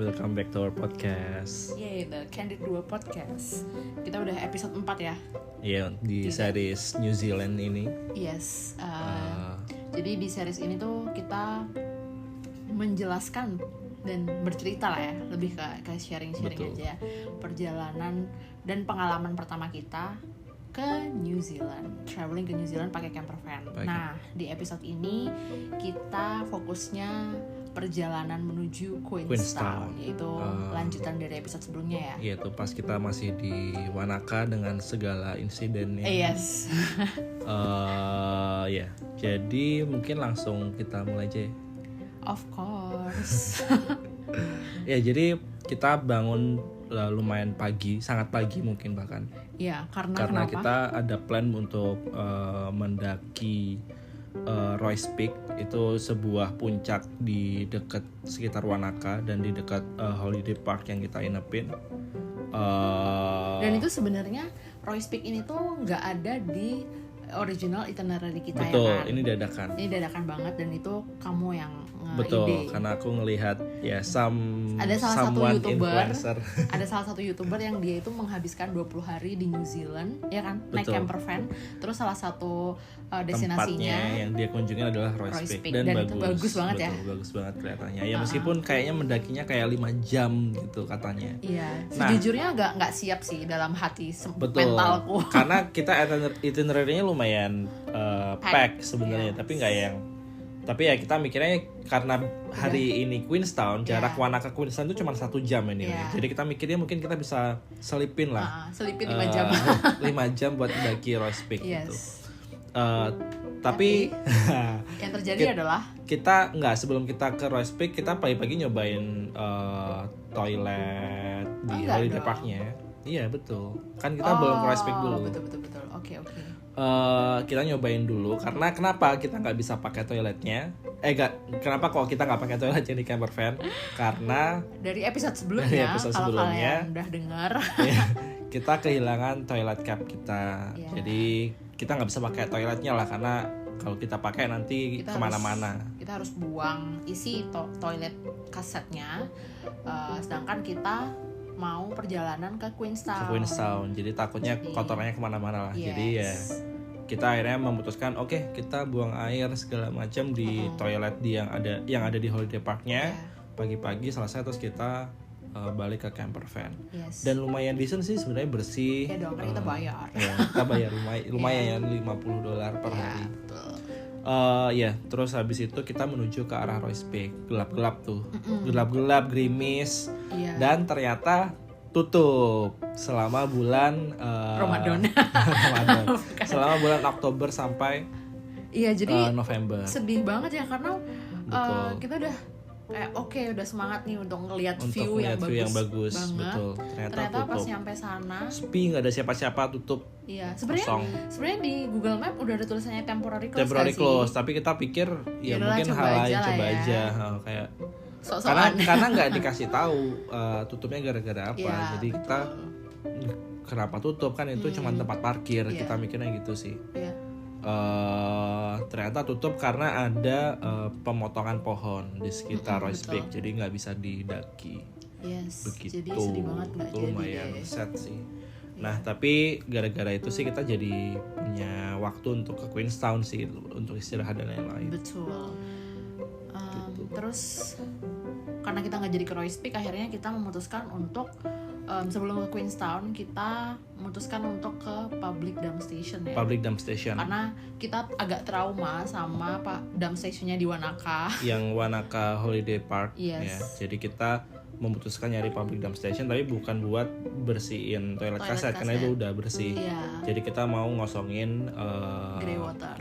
welcome back to our podcast. Yay, the Candid 2 Podcast. Kita udah episode 4 ya. Iya, di series New Zealand ini. Yes. Jadi di series ini tuh kita menjelaskan dan bercerita lah ya, lebih ke sharing-sharing Betul. aja perjalanan dan pengalaman pertama kita ke New Zealand, traveling ke New Zealand pakai camper van. Nah, di episode ini kita fokusnya perjalanan menuju Queenstown, yaitu lanjutan dari episode sebelumnya ya. Iya, tuh pas kita masih di Wanaka dengan segala insidennya. Yes. Ya, jadi mungkin langsung kita mulai aja. Of course. Ya, jadi kita bangun lumayan pagi, sangat pagi mungkin bahkan. Ya, karena kenapa? Kita ada plan untuk mendaki Royce Peak, itu sebuah puncak di dekat sekitar Wanaka dan di dekat Holiday Park yang kita inepin. Dan itu sebenarnya Royce Peak ini tuh nggak ada di original itinerary kita. Betul, ya kan? ini dadakan. Ini dadakan banget dan itu kamu yang Betul, ide. karena aku ngelihat ya Ada salah satu influencer. Ada salah satu YouTuber yang dia itu menghabiskan 20 hari di New Zealand, ya kan? Naik camper van. Terus salah satu destinasinya tempatnya yang dia kunjungi adalah Royce Peak dan itu bagus banget. Betul, ya. Bagus banget kelihatannya. Ya meskipun kayaknya mendakinya kayak 5 jam gitu katanya. Iya, sejujurnya nggak siap sih dalam hati mentalku. Karena kita itinerary-nya lumayan pack sebenarnya, tapi ya kita mikirnya karena hari ini Queenstown, jarak Wanaka Queenstown itu cuma 1 jam ini. Jadi kita mikirnya mungkin kita bisa selipin lah. Selipin 5 jam. 5 jam buat mendaki Royce Peak gitu. Tapi yang terjadi adalah kita sebelum kita ke Royce Peak, kita pagi-pagi nyobain toilet di Holiday Park-nya. Iya betul. Kan kita belum ke Royce Peak dulu. Betul. Oke. Kita nyobain dulu karena kenapa kita nggak bisa pakai toiletnya? Kenapa kok kita nggak pakai toiletnya di camper van? Karena dari episode sebelumnya, kalau kalian udah dengar, kita kehilangan toilet cap kita. Jadi kita nggak bisa pakai toiletnya lah, karena kalau kita pakai nanti kemana-mana. Kita harus buang isi toilet kasetnya, sedangkan kita mau perjalanan ke Queenstown. Jadi takutnya kotorannya kemana-mana lah. Jadi ya kita akhirnya memutuskan kita buang air segala macam di toilet yang ada di Holiday Park-nya. Pagi-pagi selesai terus kita balik ke camper van. Dan lumayan decent sih sebenarnya, bersih. Ya dong, kan kita bayar. Kita bayar lumayan $50 per hari. Betul. Terus habis itu kita menuju ke arah Royce Peak. Gelap-gelap tuh. Gelap-gelap, gerimis. Dan ternyata tutup selama bulan Ramadan. Selama bulan Oktober sampai jadi November. Sedih banget ya, karena kita udah kayak udah semangat nih untuk ngelihat view yang bagus banget. Betul. Ternyata pas nyampe sana sepi, nggak ada siapa-siapa, tutup. Iya, sebenarnya di Google Map udah ada tulisannya temporary close, tapi kita pikir mungkin hal lain, coba aja. Kayak karena nggak dikasih tahu tutupnya gara-gara apa. Jadi kita kenapa tutup, kan itu cuma tempat parkir. Kita mikirnya gitu sih. Ternyata tutup karena ada pemotongan pohon di sekitar Royce Peak, jadi nggak bisa didaki. Begitu. Jadi sedih banget, nggak jadi lumayan sad sih. Nah tapi gara-gara itu sih kita jadi punya waktu untuk ke Queenstown sih, untuk istirahat dan lain-lain. Betul. Terus karena kita nggak jadi ke Royce Peak, akhirnya kita memutuskan untuk sebelum ke Queenstown kita memutuskan untuk ke Public Dump Station ya. Public Dump Station. Karena kita agak trauma sama dump stationnya di Wanaka. Yang Wanaka Holiday Park. Yes. Ya. Jadi kita memutuskan nyari Public Dump Station, tapi bukan buat bersihin toilet kaset karena itu udah bersih. Jadi kita mau ngosongin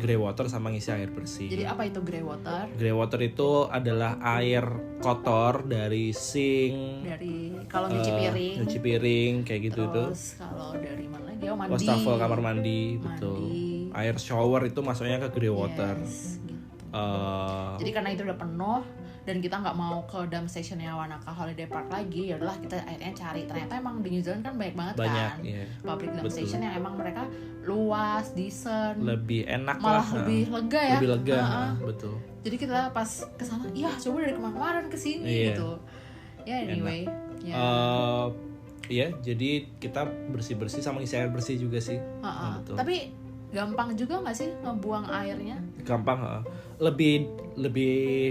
grey water sama ngisi air bersih. Jadi apa itu grey water? Grey water itu adalah air kotor dari sink, dari kalau nyuci piring kayak gitu. Terus kalau dari mana lagi? Mandi. Wastafel kamar mandi, betul. Air shower itu masuknya ke grey water. Gitu. Jadi karena itu udah penuh dan kita nggak mau ke dump stationnya Wanaka Holiday Park lagi, ya udahlah kita akhirnya cari. Ternyata emang di New Zealand kan banyak banget kan public dump station yang emang mereka luas, decent, lebih enak, malah lebih lega ya. Lebih lega, betul. Jadi kita pas kesana, coba dari kemarin kesini gitu. anyway. Iya, jadi kita bersih-bersih sama ngisi air bersih juga sih. Betul. Tapi gampang juga nggak sih ngebuang airnya? Gampang, lebih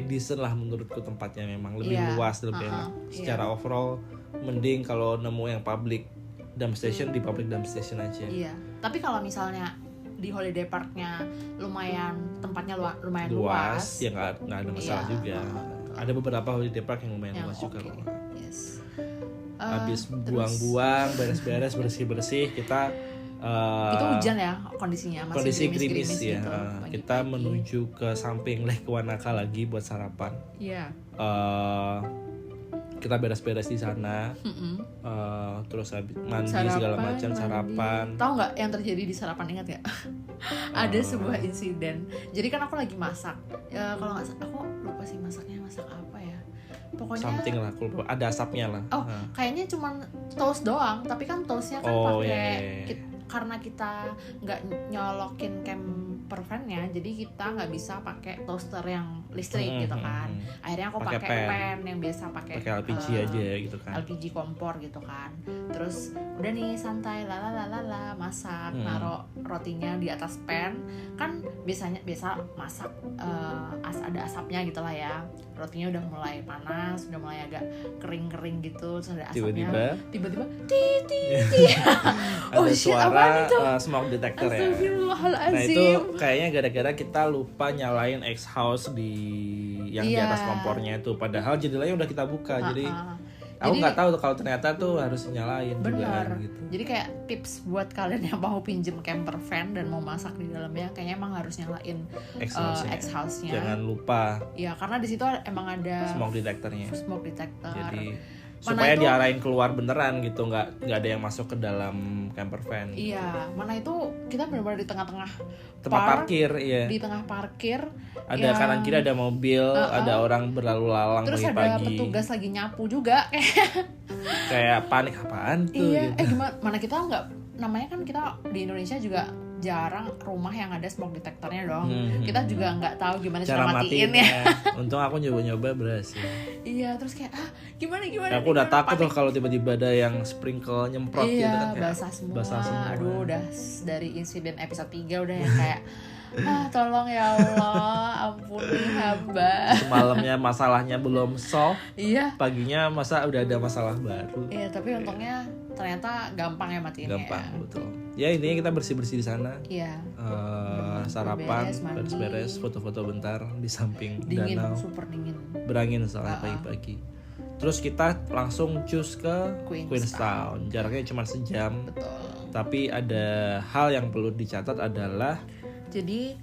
decent lah menurutku tempatnya, memang lebih luas, lebih enak. Secara overall mending kalau nemu yang public dump station di public dump station aja. Iya. Tapi kalau misalnya di holiday parknya lumayan tempatnya lumayan luas, ya nggak ada masalah juga. Ada beberapa holiday park yang lumayan luas juga loh. Yes. Habis buang-buang, beres-beres, bersih-bersih, kita itu hujan ya kondisinya, masih kondisi gerimis ya. gitu, kita menuju ke samping Lake Wanaka lagi buat sarapan. Iya. Kita beres-beres di sana, terus habis mandi segala macam, sarapan. Tahu nggak yang terjadi di sarapan, ingat nggak? Ada sebuah insiden. Jadi kan aku lagi masak. Kalau nggak, aku lupa sih masak apa ya. Pokoknya something lah, ada asapnya lah. Kayaknya cuman toast doang, tapi kan toastnya kan pakai karena kita nggak nyolokin camper van-nya, jadi kita nggak bisa pakai toaster yang listrik gitu kan. Akhirnya aku pakai pan yang biasa pakai LPG aja gitu kan. LPG kompor gitu kan. Terus udah nih santai lala masak, naruh rotinya di atas pan. Kan biasa masak ada asapnya gitu lah ya. Rotinya udah mulai panas, udah mulai agak kering gitu, terus ada asapnya. Tiba-tiba ada suara smoke detector ya. Nah itu kayaknya gara-gara kita lupa nyalain exhaust yang di atas kompornya itu. Padahal jendelanya udah kita buka, jadi aku nggak tahu tuh kalau ternyata tuh harus nyalain. Bener. Juga gitu. Jadi kayak tips buat kalian yang mau pinjem camper van dan mau masak di dalamnya, kayaknya emang harus nyalain exhaustnya. Jangan lupa. Iya, karena di situ emang ada smoke detectornya. Jadi supaya diarahin keluar beneran gitu, nggak ada yang masuk ke dalam camper van. Iya, mana itu kita benar-benar di tengah-tengah tempat parkir, iya. Di tengah parkir. Ada kanan kiri ada mobil, ada orang berlalu lalang pagi-pagi. Terus ada petugas lagi nyapu juga. Kayak panik apaan tuh? Iya, gitu. gimana? Mana kita nggak, namanya kan kita di Indonesia juga jarang rumah yang ada smoke detectornya dong. Kita juga nggak tahu gimana cara matiinnya. Untung aku nyoba-nyoba berhasil. Iya, terus kayak gimana? Aku udah takut tuh kalau tiba-tiba ada yang sprinkle nyemprot gitu kan, kayak basah semua. Aduh, udah dari insiden episode 3 udah yang kayak tolong ya Allah, ampuni hamba. Semalamnya masalahnya belum solve. Iya. Paginya masa udah ada masalah baru. Iya, tapi untungnya ternyata gampang ya matiinnya. Gampang, betul. Ya intinya kita bersih-bersih di sana. Iya. Sarapan, beres-beres, foto-foto bentar di samping dingin, danau. Super dingin. Berangin soalnya pagi-pagi. Terus kita langsung cus ke Queenstown. Jaraknya cuma sejam. Betul. Tapi ada hal yang perlu dicatat adalah, jadi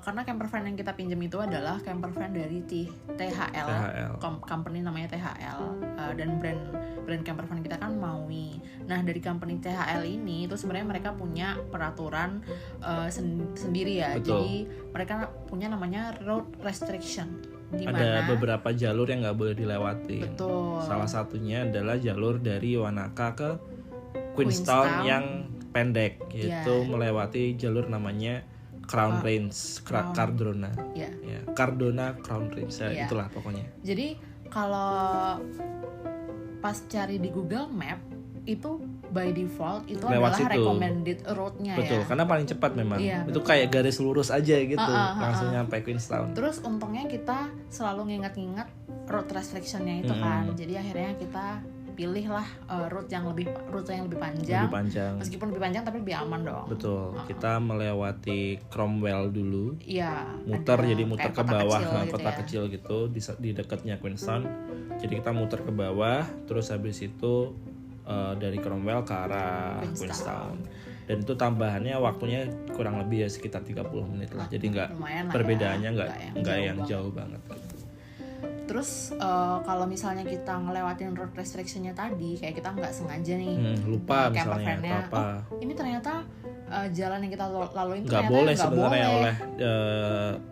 karena camper van yang kita pinjam itu adalah camper van dari THL. Company namanya THL, dan brand camper van kita kan Maui. Nah, dari company THL ini itu sebenarnya mereka punya peraturan sendiri ya. Betul. Jadi mereka punya namanya road restriction. Ada beberapa jalur yang nggak boleh dilewati. Betul. Salah satunya adalah jalur dari Wanaka ke Queenstown yang pendek, yaitu melewati jalur namanya Crown Range, Cardrona. Ya, Cardrona Crown Range, itulah pokoknya. Jadi kalau pas cari di Google Map itu by default itu lewat adalah recommended road-nya. Betul, karena paling cepat memang. Itu kayak garis lurus aja gitu, langsung nyampe Queenstown. Terus untungnya kita selalu nginget-nginget road restriction-nya itu kan. Jadi akhirnya kita pilihlah rute yang lebih panjang. Meskipun lebih panjang tapi lebih aman dong. Betul. Kita melewati Cromwell dulu. Iya. Muter ke bawah kota kecil gitu di dekatnya Queenstown. Jadi kita muter ke bawah, terus habis itu dari Cromwell ke arah Queenstown. Dan itu tambahannya waktunya kurang lebih ya sekitar 30 menit lah. Jadi perbedaannya nggak yang jauh banget gitu. Terus kalau misalnya kita ngelewatin road restriction-nya tadi, kayak kita nggak sengaja nih lupa misalnya apa, ini ternyata jalan yang kita lalui itu nggak boleh sebenarnya oleh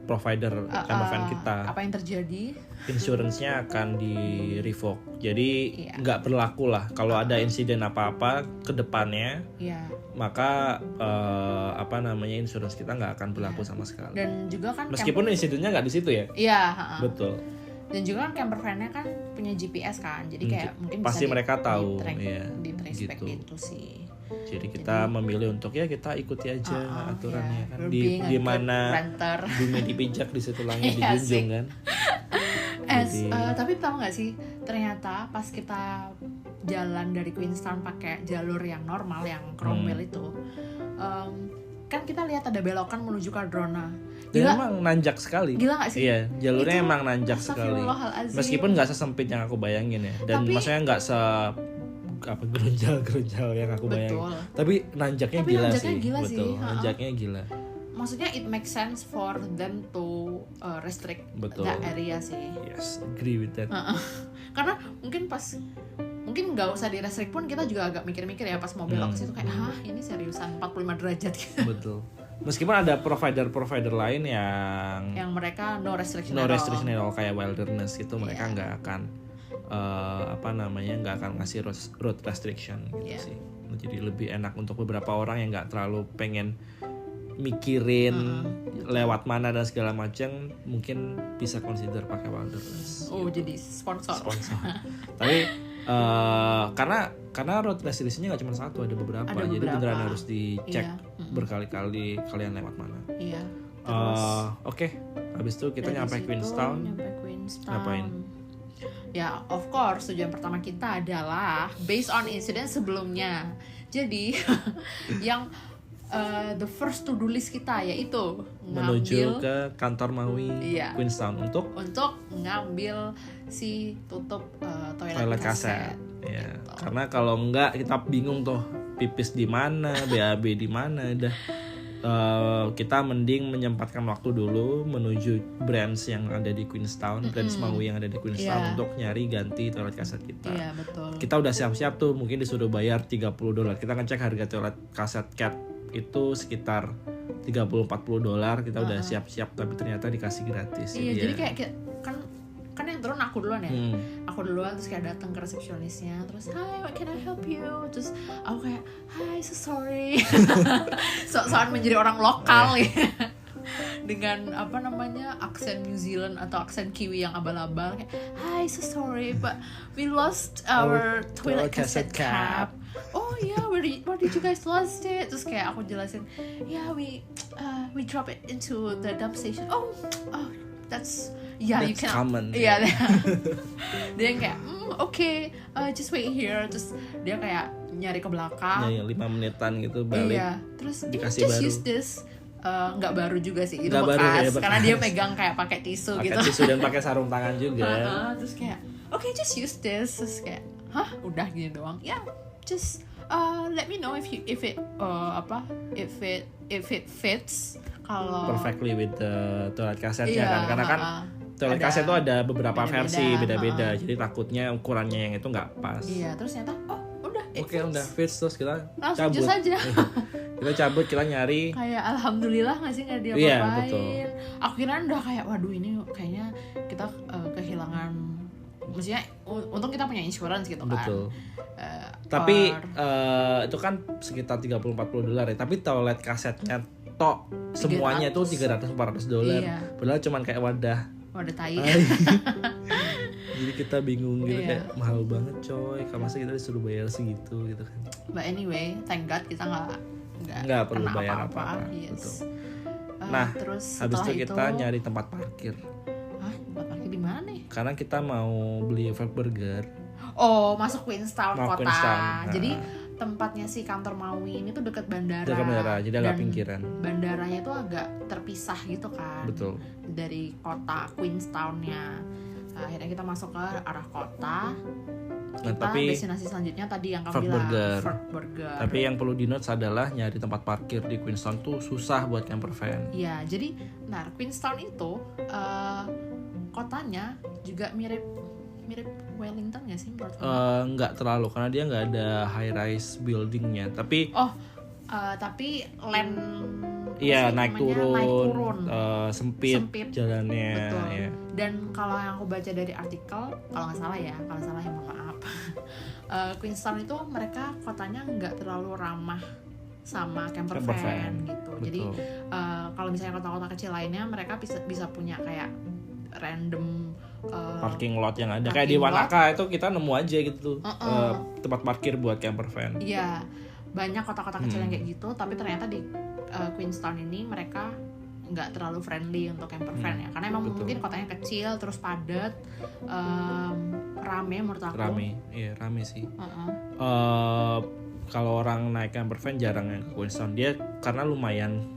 provider campervan kita. Apa yang terjadi? Insurance-nya akan di revoke. Jadi nggak berlaku lah kalau ada insiden apa-apa ke depannya. Maka insurance kita nggak akan berlaku sama sekali. Dan juga kan meskipun insidennya nggak di situ ya. Iya. Betul. Dan juga kan camper van-nya kan punya GPS kan, jadi kayak mungkin pasti bisa mereka tahu di trace back gitu sih. Jadi kita memilih untuk ya kita ikuti aja aturannya kan. Di mana renter. bumi dipijak di situ langit dijunjung kan. Tapi tahu nggak sih, ternyata pas kita jalan dari Queenstown pakai jalur yang normal yang Cromwell itu, kan kita lihat ada belokan menuju Cardrona. Dan emang nanjak sekali. Gila gak sih? Iya, jalurnya itu emang nanjak sekali. Meskipun nggak sesempit yang aku bayangin ya. Dan maksudnya nggak gerunjal yang aku bayangin. Tapi nanjaknya gila sih. Betul, nanjaknya gila. Maksudnya it makes sense for them to restrict that area sih. Yes, agree with that. Karena mungkin nggak usah direstrik pun kita juga agak mikir-mikir ya pas mau belok ke situ kayak ini seriusan 45 derajat gitu. Betul. Meskipun ada provider lain yang mereka no restriction at all kayak Wilderness itu mereka nggak akan nggak akan ngasih road restriction gitu sih. Jadi lebih enak untuk beberapa orang yang nggak terlalu pengen mikirin lewat mana dan segala macam, mungkin bisa consider pakai Wilderness. Oh gitu. Jadi sponsor. Tapi karena road restriction-nya nggak cuma satu, ada beberapa. Jadi beneran harus dicek berkali-kali kalian lewat mana. Iya. Oke. Habis itu kita nyampe Queenstown. Ngapain? Ya, of course, tujuan pertama kita adalah based on incident sebelumnya. Jadi yang the first to do list kita yaitu menuju ke kantor Maui Queenstown untuk ngambil si tutup toilet kaset. Ya, gitu. Karena kalau enggak kita bingung tuh pipis di mana, BAB di mana. Kita mending menyempatkan waktu dulu menuju branch yang ada di Queenstown, branch Maui yang ada di Queenstown untuk nyari ganti toilet kaset kita. Iya, betul. Kita udah siap-siap tuh, mungkin disuruh bayar $30. Kita ngecek harga toilet kaset cat itu sekitar $30-40. Kita udah siap-siap tapi ternyata dikasih gratis. Iya, jadi kayak kan yang turun aku duluan ya. Aku duluan terus kayak datang ke resepsionisnya, terus hi, what can I help you? Terus aku kayak hi, so sorry. Soal menjadi orang lokal ya. Dengan aksen New Zealand atau aksen Kiwi yang abal-abal kayak hi, so sorry but we lost our toilet cassette cap. Oh yeah, where did you guys lost it? Terus kayak aku jelasin, yeah, we drop it into the dump station. Oh that's you can common. Yeah. Dia kayak okay, just wait here. Terus dia kayak nyari ke belakang. 5 menitan gitu balik. Iya, terus dikasih just baru. use this. Nggak baru juga sih, itu bekas, karena dia megang kayak pakai tisu gitu. Pakai tisu dan pakai sarung tangan juga. Terus kayak okay, just use this. Terus kayak udah gini doang. Yeah, just let me know if it fits. Kalau perfectly with the toilet kasetnya kan, karena kan toilet kaset itu ada beberapa versi beda-beda. Jadi takutnya ukurannya yang itu nggak pas. Iya, terus ternyata udah fits, terus kita langsung cabut aja. Kita cabut, kita nyari kayak alhamdulillah nggak sih, nggak dia ngapain. Aku kira udah kayak waduh ini kayaknya kita kehilangan, maksudnya untung kita punya insurance gitu kan. Betul. Tapi itu kan sekitar $30-40 ya, tapi toilet kasetnya semuanya itu $300-400. Iya. Padahal cuman kayak wadah tai. Jadi kita bingung gitu, kayak mahal banget coy, masa kita disuruh bayar segitu gitu kan. But anyway, thank God kita nggak perlu bayar apa-apa. Yes. Betul. Nah, terus habis itu kita nyari tempat parkir. Tempat parkir di mana? Karena kita mau beli burger. Oh, masuk Queenstown kota. Nah. Jadi tempatnya si kantor Maui ini tuh dekat bandara. Dekat bandara, jadi agak pinggiran. Bandaranya tuh agak terpisah gitu kan. Betul. Dari kota Queenstown-nya. Akhirnya kita masuk ke arah kota. Tapi destinasi selanjutnya tadi yang kamu bilang Fort Burger. Tapi yang perlu di notes adalah nyari tempat parkir di Queenstown tuh susah buat camper van. Iya, jadi Queenstown itu kotanya juga mirip Wellington nggak sih menurut kamu? Nggak terlalu, karena dia nggak ada high rise buildingnya. Tapi tapi land naik turun. Sempit jalannya. Betul. Ya. Dan kalau yang aku baca dari artikel, kalau nggak salah ya maaf. Queenstown itu mereka kotanya nggak terlalu ramah sama camper van gitu. Betul. Jadi kalau misalnya kota-kota kecil lainnya mereka bisa punya kayak random parking lot yang ada. Kayak di Wanaka itu kita nemu aja gitu tempat parkir buat camper van. Iya, banyak kota-kota kecil yang kayak gitu. Tapi ternyata di Queenstown ini mereka nggak terlalu friendly untuk camper van ya, karena emang mungkin kotanya kecil, terus padat, rame menurut aku. Rame sih. Kalau orang naik camper van jarang yang ke Queenstown, dia karena lumayan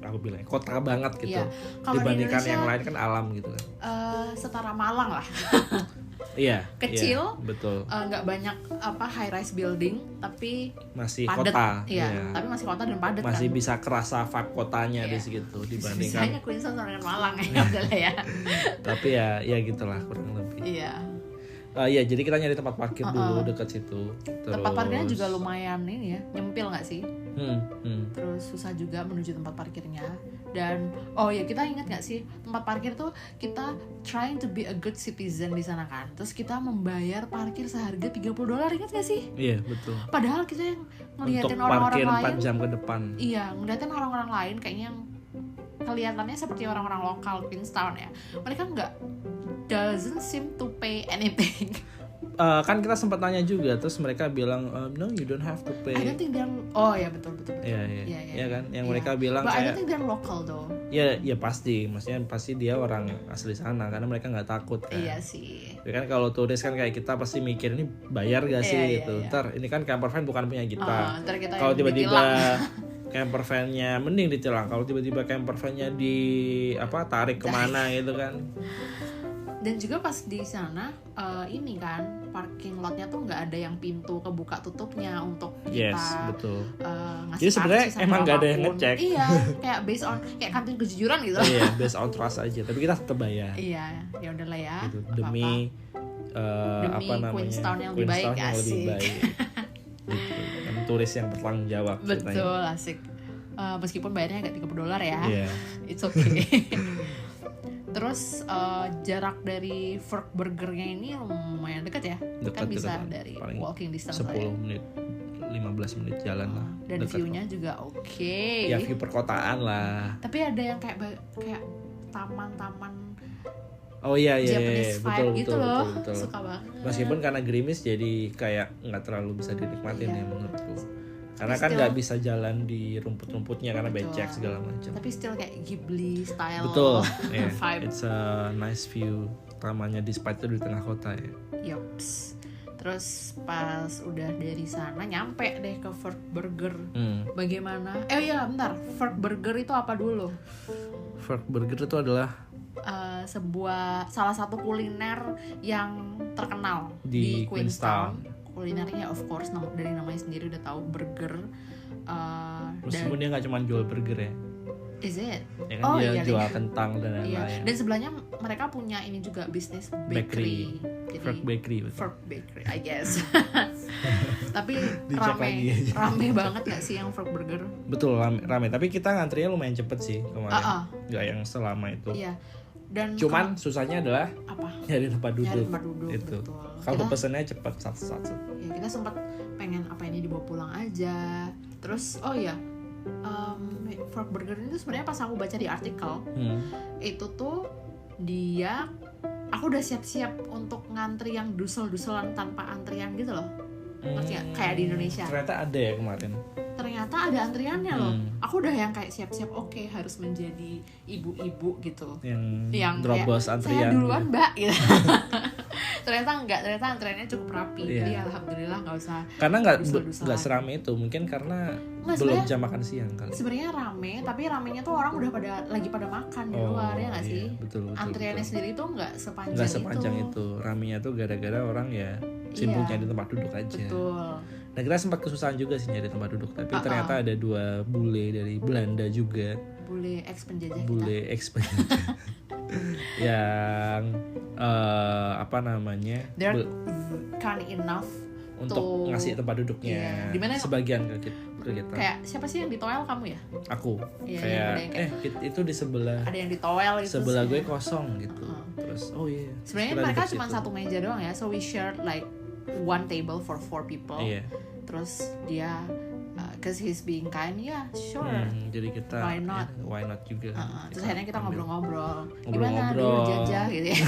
aku bilang kota banget gitu. Dibandingkan yang lain kan alam gitu kan. Setara Malang lah. Iya, kecil, betul. Nggak banyak high rise building, tapi masih padet, kota. Iya, tapi masih kota dan padat. Masih kan? bisa kerasa vibe kotanya di situ dibandingkan. Bisanya Queenstown dengan Malang ya. Tapi ya gitulah kurang lebih. Iya. Iya, jadi kita nyari tempat parkir dulu dekat situ. Tempat parkirnya juga lumayan ini ya, nyempil nggak sih? Terus susah juga menuju tempat parkirnya. Dan kita ingat nggak sih, tempat parkir tuh kita trying to be a good citizen di sana kan. Terus kita membayar parkir seharga $30, ingat nggak sih? Iya, betul. Padahal kita yang ngeliatin orang-orang lain. Untuk parkir 4 jam ke depan. Iya, ngeliatin orang-orang lain kayaknya yang kelihatannya seperti orang-orang lokal Queenstown ya. Mereka doesn't seem to pay anything. Kan kita sempat tanya juga, terus mereka bilang no, you don't have to pay. I don't think they're betul. Iya kan, yang mereka bilang but kayak. I don't think they're local though. Ya pasti, maksudnya pasti dia orang asli sana karena mereka nggak takut kan. Iya sih. Ya kan kalau turis kan kayak kita pasti mikir ini bayar gak sih gitu. Ntar ini kan camper van bukan punya kita. Kalau tiba-tiba camper van-nya mending ditilang, kalau tiba-tiba camper van-nya tarik kemana gitu kan. Dan juga pas di sana ini kan parking lotnya tuh nggak ada yang pintu kebuka tutupnya untuk kita betul. Ngasih. Jadi sebenarnya emang nggak ada yang ngecek. Iya, kayak based on kayak kantin kejujuran gitu. Iya, based on trust aja. Tapi kita tetap bayar. Iya, ya udahlah ya. Gitu. Demi Queenstown yang lebih baik. Gitu. Kan turis yang bertanggung jawab. Betul, ceritanya. Asik. Meskipun bayarnya agak $30 ya. Yeah. It's okay. Terus jarak dari Fork Burger-nya ini lumayan dekat ya. Kan bisa dari walking distance 10 menit 15 menit jalan lah. Dan view-nya juga oke. Ya view perkotaan lah. Tapi ada yang kayak taman-taman betul, Japanese vibe gitu loh. Betul. Suka banget. Meskipun karena gerimis jadi kayak nggak terlalu bisa dinikmatin ya menurutku. Karena kan nggak bisa jalan di rumput-rumputnya karena becek segala macam. Tapi still kayak Ghibli style. Betul. Vibe. It's a nice view. Tamannya di spot itu di tengah kota ya. Yops. Terus pas udah dari sana nyampe deh ke Fork Burger. Bagaimana? Bentar. Fork Burger itu apa dulu? Fork Burger itu adalah salah satu kuliner yang terkenal di Queenstown. Kulinernya of course dari namanya sendiri udah tahu burger. Meskipun dia nggak cuma jual burger ya. Is it? Ya kan dia jual kentang dan lain-lain. Dan sebelahnya mereka punya ini juga bisnis bakery. Jadi Fork Bakery. Fork Bakery, I guess. Tapi rame banget nggak sih yang Fork Burger? Betul, rame. Tapi kita ngantrinya lumayan cepet sih kemarin. Nggak yang selama itu. Iya. Dan cuman susahnya adalah nyari tempat duduk. Itu. Kalau pesennya cepat satu-satu. Ya kita sempat pengen ini dibawa pulang aja. Terus Fork Burger ini tuh sebenarnya pas aku baca di artikel itu tuh aku udah siap-siap untuk ngantri yang dusel-duselan tanpa antrian gitu loh. Ngerti gak? Kayak di Indonesia. Ternyata ada ya kemarin. Ternyata ada antriannya loh. Aku udah yang kayak siap-siap harus menjadi ibu-ibu gitu. Yang drobos antrian. Saya duluan mbak gitu. Ternyata enggak, ternyata antriannya cukup rapi. Jadi alhamdulillah nggak usah. Karena nggak serame itu, mungkin karena belum jam makan siang kali. Sebenarnya rame, tapi ramenya tuh orang udah lagi pada makan di luar ya nggak sih? Betul. Antriannya sendiri tuh nggak sepanjang itu. Ramenya tuh gara-gara orang ya sibuk nyari tempat duduk aja. Betul. Nah kita sempat kesusahan juga sih nyari tempat duduk, tapi ternyata ada 2 bule dari Belanda juga. Bule ex penjajah. Yang they're kind enough untuk ngasih tempat duduknya. Dimana sebagian ke kita. Kayak siapa sih yang ditoel kamu ya? Aku. Kayak itu di sebelah. Ada yang ditoel gitu. Sebelah gue kosong gitu. Terus sebenarnya mereka cuma satu meja doang ya. So we shared like one table for 4 people. Iya. Terus dia cause he's being kind, sure. Jadi kita why not juga. Terus akhirnya kita ngobrol-ngobrol. Gimana dulu jajah gitu ya.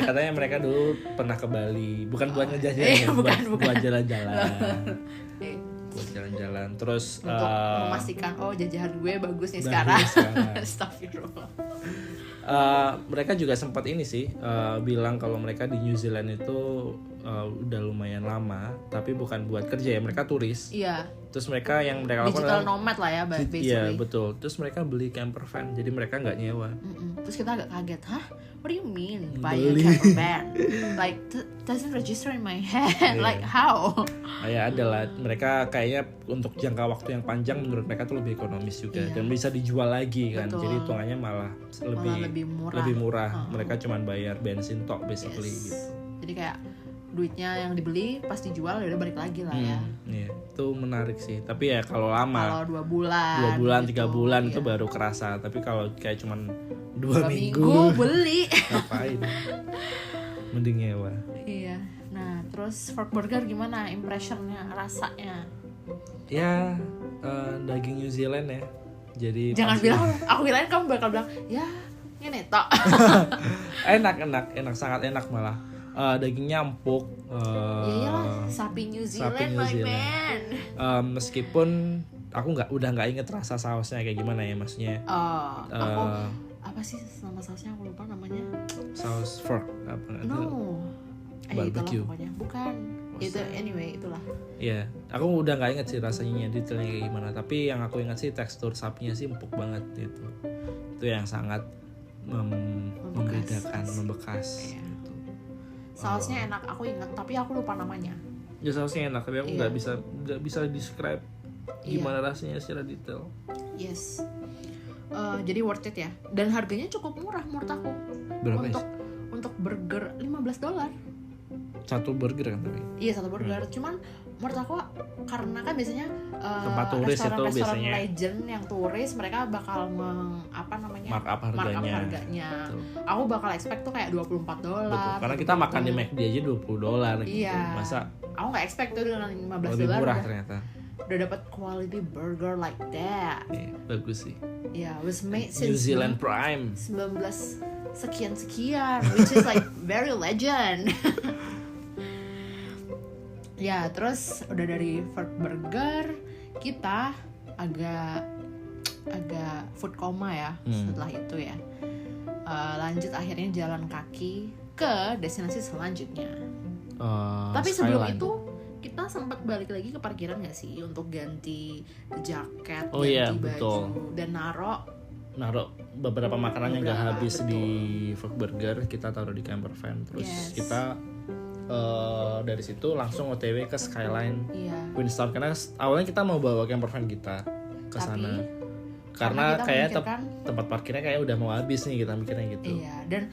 Katanya mereka dulu pernah ke Bali, bukan buat ngejajah, buat jalan-jalan. Buat jalan-jalan. Terus untuk memastikan jajahan gue bagus nih sekarang. Astagfirullah. Mereka juga sempat ini sih bilang kalau mereka di New Zealand itu udah lumayan lama, tapi bukan buat kerja ya, mereka turis. Iya. Terus mereka yang mereka lakukan digital nomad lah ya basically. Iya betul. Terus mereka beli camper van, jadi mereka nggak nyewa. Terus kita agak kaget, what do you mean buy a camper van? Like doesn't register in my head. Like how? Ya adalah mereka kayaknya untuk jangka waktu yang panjang menurut mereka tuh lebih ekonomis juga dan bisa dijual lagi kan. Betul. Jadi hitungannya malah lebih murah. Mereka cuma bayar bensin tok basically gitu. Jadi kayak duitnya yang dibeli pas dijual udah balik lagi lah ya. Iya, itu menarik sih. Tapi ya kalau lama, kalau 2 bulan, 3 bulan itu baru kerasa. Tapi kalau kayak cuman 2 minggu beli, ngapain? Mending nyewa. Iya. Nah, terus Fork Burger gimana impressionnya, rasanya? Ya, daging New Zealand ya. Jadi jangan bilang, aku kirain kamu bakal bilang, ya ini tok. enak, sangat enak malah. Dagingnya empuk. Iyalah, sapi New Zealand, my man. Meskipun aku udah nggak inget rasa sausnya kayak gimana ya, maksudnya. Aku apa sih nama sausnya, aku lupa namanya. Saus fork apa? No. Barbecue. Itulah pokoknya. Bukan. Itu anyway itulah. Iya, aku udah nggak inget sih rasanya detailnya kayak gimana. Tapi yang aku ingat sih tekstur sapinya sih empuk banget gitu. Itu yang sangat membedakan, membekas. Iya. Sausnya enak, aku ingat, tapi aku lupa namanya. Ya sausnya enak, tapi aku nggak bisa describe gimana rasanya secara detail. Yes. Jadi worth it ya. Dan harganya cukup murah menurut aku. Berapa untuk burger $15. Satu burger kan tapi? Iya, satu burger. Cuman menurut aku karena kan biasanya tempat turis itu biasanya legend yang turis mereka bakal mark up harganya. Aku bakal expect tuh kayak $24. Betul, karena kita makan di McD aja $20 gitu. Iya. Masa aku nggak expect tuh dengan $15 lebih murah ternyata. Udah dapat quality burger like that. Iya, bagus sih. Iya, was made since New Zealand Prime 19 sekian which is like very legend. Ya, terus udah dari Fork Burger kita agak food coma ya setelah itu ya. Lanjut akhirnya jalan kaki ke destinasi selanjutnya. Tapi sebelum itu kita sempat balik lagi ke parkiran nggak sih untuk ganti jaket, ganti baju, betul. dan naruh beberapa makanan yang nggak habis di Fork Burger kita taruh di camper van. Terus kita dari situ langsung OTW ke Skyline Queenstown karena awalnya kita mau bawa camper van kita ke sana karena kayak tempat parkirnya kayak udah mau habis nih, kita mikirnya gitu. Iya, dan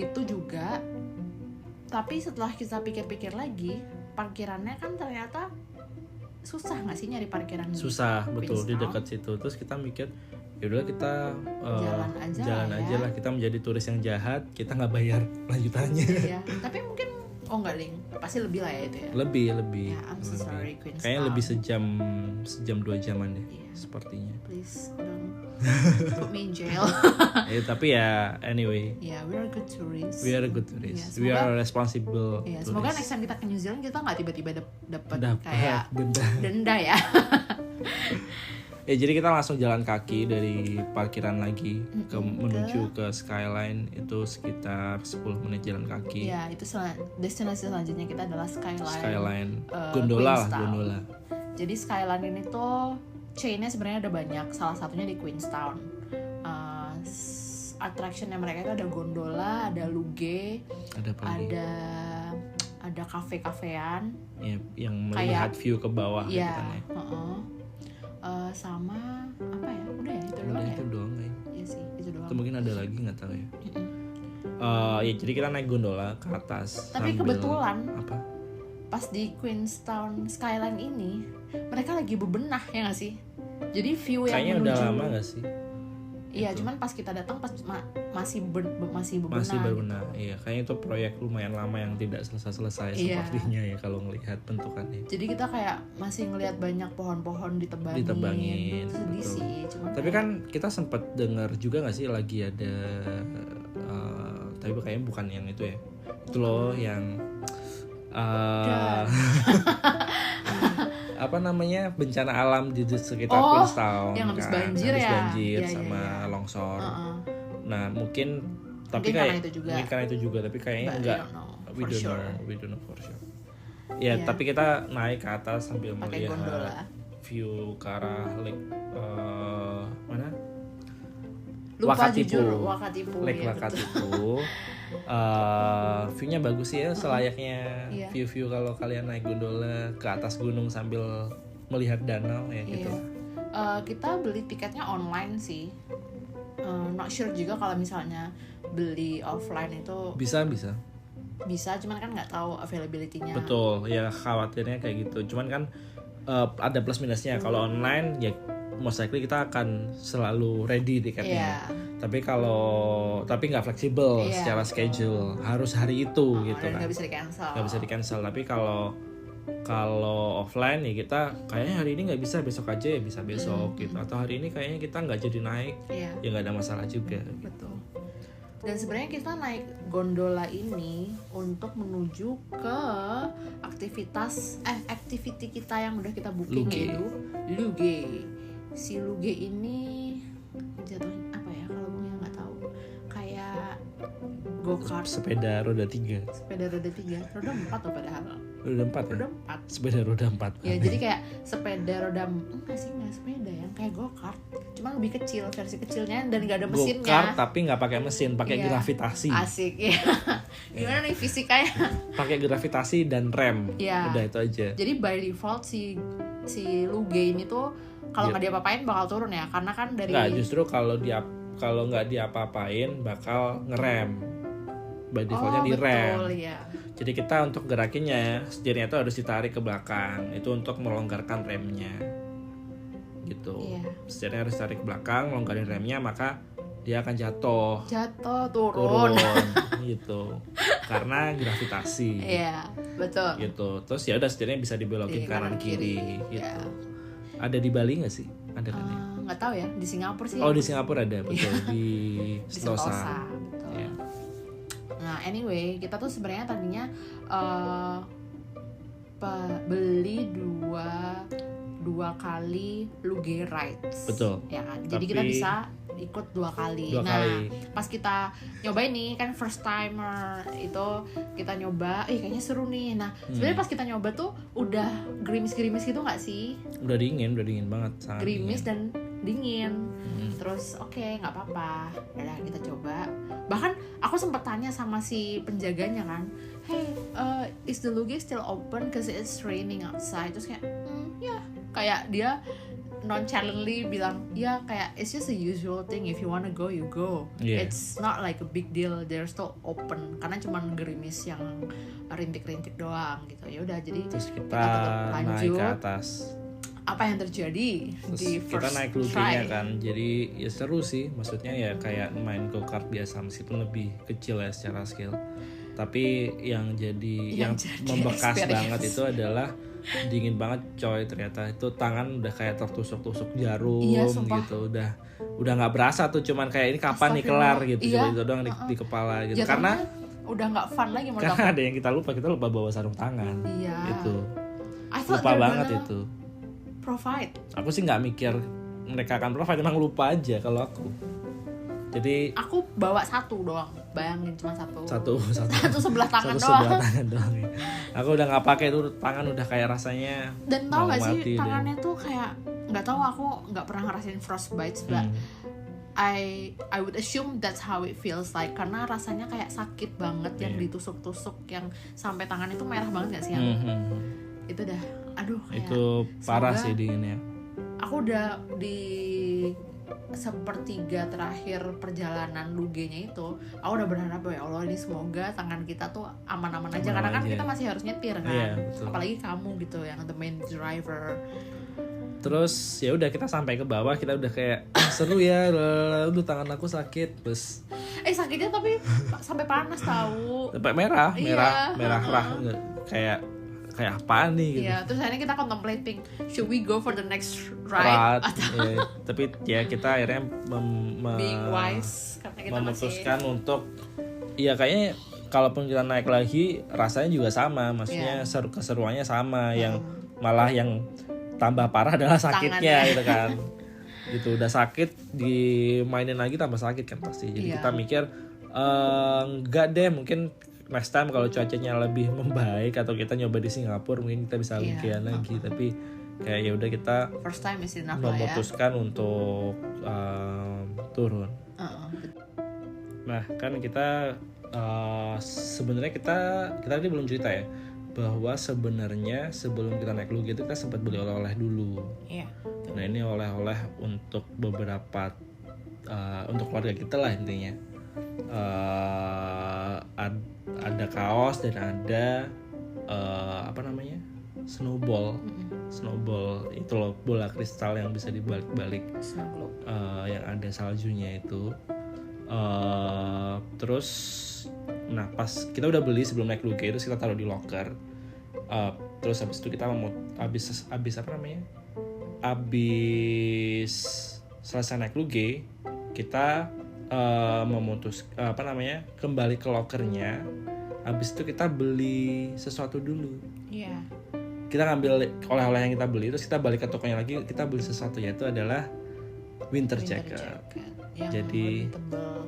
itu juga tapi setelah kita pikir-pikir lagi parkirannya kan ternyata susah nggak sih nyari parkiran? Susah, betul, di dekat situ. Terus kita mikir yaudah kita jalan aja lah, kita menjadi turis yang jahat, kita nggak bayar lanjutannya. Iya, tapi mungkin enggak ding, pasti lebih lah ya itu ya. Lebih. Ya, I'm so sorry Queenstown. Kayaknya lebih sejam 2 jaman deh, sepertinya. Please don't put me in jail. Tapi ya anyway. Yeah, we are good tourists. We are good tourists. We are responsible. Iya, semoga next time kita ke New Zealand kita nggak tiba-tiba dapat kayak denda ya. Jadi kita langsung jalan kaki dari parkiran lagi menuju ke Skyline, itu sekitar 10 menit jalan kaki. Ya, itu destinasi selanjutnya kita adalah Skyline gondola. Jadi Skyline ini tuh chainnya sebenarnya ada banyak, salah satunya di Queenstown. Attractionnya mereka itu ada gondola, ada luge, ada kafe-kafean ya, yang melihat view ke bawah ya, sama apa ya, udah ya itu doang ya. Iya sih, itu doang. Atau mungkin ada lagi, nggak tahu ya. Ya jadi kita naik gondola ke atas. Tapi kebetulan pas di Queenstown Skyline ini mereka lagi bebenah ya nggak sih? Jadi view yang kayaknya udah lama nggak sih? Iya, gitu. cuman pas kita datang masih bebenah. Masih berbenah. Iya, kayaknya itu proyek lumayan lama yang tidak selesai sepertinya ya kalau ngelihat bentukannya. Jadi kita kayak masih ngelihat banyak pohon-pohon ditebangin. Sedih betul. sih, cuman tapi kan kita sempat dengar juga nggak sih lagi ada tapi kayaknya bukan yang itu ya. Itu loh yang apa namanya, bencana alam di sekitar Queenstown yang habis kan? banjir habis ya? banjir Iya, sama iya. longsor. Nah mungkin tapi Mungkin kayak karena itu juga. tapi kayaknya But enggak, I don't know we for don't sure. know, we don't know for sure. Ya, tapi kita naik ke atas sambil Pakai melihat gondola. view ke arah lake mana? Lupa jujur, Wakatipu. Lake Ya, Wakatipu. View-nya bagus sih ya, selayaknya Iya. view kalau kalian naik gondola ke atas gunung sambil melihat danau ya gitu. Kita beli tiketnya online sih. Not sure juga kalau misalnya beli offline itu Bisa. cuman kan nggak tahu availability-nya. Betul, ya khawatirnya kayak gitu. Cuman kan ada plus minusnya. Kalau online ya most likely kita akan selalu ready tiketnya. Tapi nggak fleksibel secara schedule, harus hari itu gitu dan kan. nggak bisa di cancel. Tapi kalau offline ya kita kayaknya hari ini nggak bisa, besok aja ya bisa besok gitu. Atau hari ini kayaknya kita nggak jadi naik, ya nggak ada masalah juga. Betul. Dan sebenarnya kita naik gondola ini untuk menuju ke activity kita yang udah kita booking, yaitu Luge. Si Luge ini jatuhnya apa ya kalau gue nggak tahu, kayak go-kart, sepeda roda 3. roda 4 tuh padahal. Roda 4 ya? Roda 4. Sepeda roda 4. Ya, jadi kayak sepeda roda enggak sepeda yang kayak go-kart, cuma lebih kecil, versi kecilnya, dan nggak ada mesinnya. Go-kart tapi nggak pakai mesin, pakai gravitasi. Asik ya. Gimana nih fisikanya? Pakai gravitasi dan rem. Udah itu aja. Jadi by default si Luge ini tuh kalau nggak diapa-apain bakal turun ya, karena kan dari nggak, justru kalau nggak diapa-apain bakal ngerem. By defaultnya direm. Betul, ya. Jadi kita untuk gerakinnya setirnya itu harus ditarik ke belakang, itu untuk melonggarkan remnya gitu. Setirnya harus tarik ke belakang, longgarin remnya, maka dia akan jatuh turun gitu karena gravitasi. Iya, betul gitu. Terus ya udah setirnya bisa dibelokin kanan kiri gitu. Ya. Ada di Bali nggak sih? Ada kan ya? Nggak tahu ya, di Singapura sih. Oh, di Singapura ada, betul. Di Sentosa, betul. Yeah. Nah, anyway, kita tuh sebenarnya tadinya beli dua kali Luge rides. Betul. Ya kan. Jadi kita bisa ikut dua kali. Pas kita nyobain nih kan first timer itu kita nyoba, kayaknya seru nih. Nah, sebenarnya pas kita nyoba tuh udah gerimis gitu nggak sih? Udah dingin banget, sangat gerimis dingin. Dan dingin. Terus oke, nggak apa-apa. Udah kita coba. Bahkan aku sempat tanya sama si penjaganya kan, hey, is the Luge still open cause it's raining outside? Terus kayak, kayak dia nonchalantly bilang, kayak it's just a usual thing, if you wanna go you go. It's not like a big deal, they're still open, karena cuman gerimis yang rintik-rintik doang gitu. Ya udah, jadi terus kita tetap lanjut. naik ke atas. Apa yang terjadi Terus di kita first naik Luge-nya kan, jadi ya seru sih, maksudnya ya kayak main go-kart biasa meskipun lebih kecil ya secara scale. Tapi yang membekas experience banget itu adalah dingin banget coy, ternyata itu tangan udah kayak tertusuk-tusuk jarum gitu, udah nggak berasa tuh, cuman kayak ini kapan nih kelar gitu, cuma itu doang di kepala gitu. Karena udah nggak fun lagi karena ada yang kita lupa bawa sarung tangan gitu. Lupa banget itu. Provide. Aku sih nggak mikir mereka akan provide, emang lupa aja kalau aku. Jadi aku bawa satu doang, bayangin cuma satu sebelah tangan doang. Ya. Aku udah nggak pakai tuh, tangan udah kayak rasanya. Dan tau gak sih tangannya tuh kayak nggak tahu, aku nggak pernah ngerasain frostbite, but I would assume that's how it feels like, karena rasanya kayak sakit banget yang ditusuk-tusuk, yang sampai tangan itu merah banget nggak sih? Itu dah, aduh kayak itu parah sih dinginnya. Aku udah di sepertiga terakhir perjalanan Luge-nya itu, aku udah berharap ya Allah, ini semoga tangan kita tuh aman-aman aja, karena kan kita masih harus nyetir kan, apalagi kamu gitu yang the main driver. Terus ya udah kita sampai ke bawah, kita udah kayak seru ya, udah tangan aku sakit terus. Sakitnya tapi sampai panas tahu. Sampai merah kerah kayak apaan nih gitu. Iya, terus akhirnya kita contemplating, should we go for the next ride? Ya, tapi ya kita akhirnya being wise karena kita memutuskan untuk ya kayaknya kalaupun kita naik lagi rasanya juga sama, maksudnya keseruannya sama, yang malah yang tambah parah adalah sakitnya gitu kan. Gitu udah sakit dimainin lagi tambah sakit kan pasti. Jadi kita mikir enggak deh, mungkin next time kalau cuacanya lebih membaik atau kita nyoba di Singapura mungkin kita bisa latihan lagi. Tapi kayak ya udah kita first time is enough memutuskan untuk turun. Nah kan kita sebenarnya kita tadi belum cerita ya bahwa sebenarnya sebelum kita naik Luge itu kita sempat beli oleh-oleh dulu. Nah ini oleh-oleh untuk beberapa untuk keluarga kita lah intinya. Ada kaos dan ada snowball itu loh, bola kristal yang bisa dibalik-balik, yang ada saljunya itu. Terus nah pas kita udah beli sebelum naik Luge itu kita taruh di locker. Terus habis itu kita habis selesai naik Luge kita kembali ke lockernya. Habis itu kita beli sesuatu dulu. Kita ngambil oleh-oleh yang kita beli, terus kita balik ke tokonya lagi, kita beli sesuatu, yaitu adalah winter jacket yang jadi tebal.